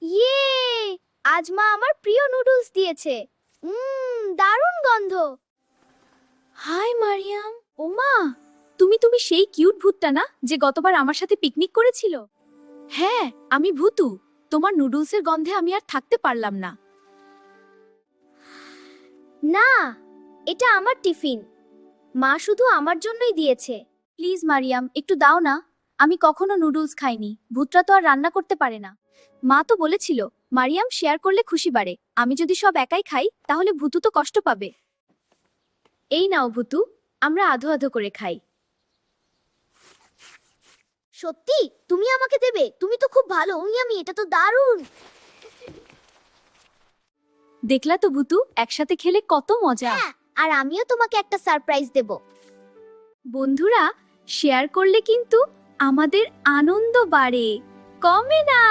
ইয়ে, আজ মা আমার প্রিয় নুডলস দিয়েছে। দারুণ গন্ধ। হাই মারিয়াম। ওমা, তুমি সেই কিউট ভূতটা না যে গতবার আমার সাথে পিকনিক করেছিল? হ্যাঁ, আমি ভূতু। তোমার নুডলসের গন্ধে আমি আর থাকতে পারলাম না। না, এটা আমার টিফিন। মা শুধু আমার জন্যই দিয়েছে। প্লিজ মারিয়াম, একটু দাও না। আমি কখনো নুডলস খাইনি। ভূতরা তো আর রান্না করতে পারে না। মা তো বলেছিল মারিয়াম শেয়ার করলে খুশি বাড়ে। আমি যদি সব একাই খাই তাহলে ভূতু তো কষ্ট পাবে। এই নাও ভূতু, আমরা আধো আধো করে খাই। সত্যি তুমি আমাকে দেবে? তুমি তো খুব ভালো। আমি এটা তো দারুণ। দেখলা তো ভূতু, একসাথে খেলে কত মজা। হ্যাঁ, আর আমিও তোমাকে একটা সারপ্রাইজ দেব। বন্ধুরা, শেয়ার করলে কিন্তু আমাদের আনন্দ বাড়ে, কমে না।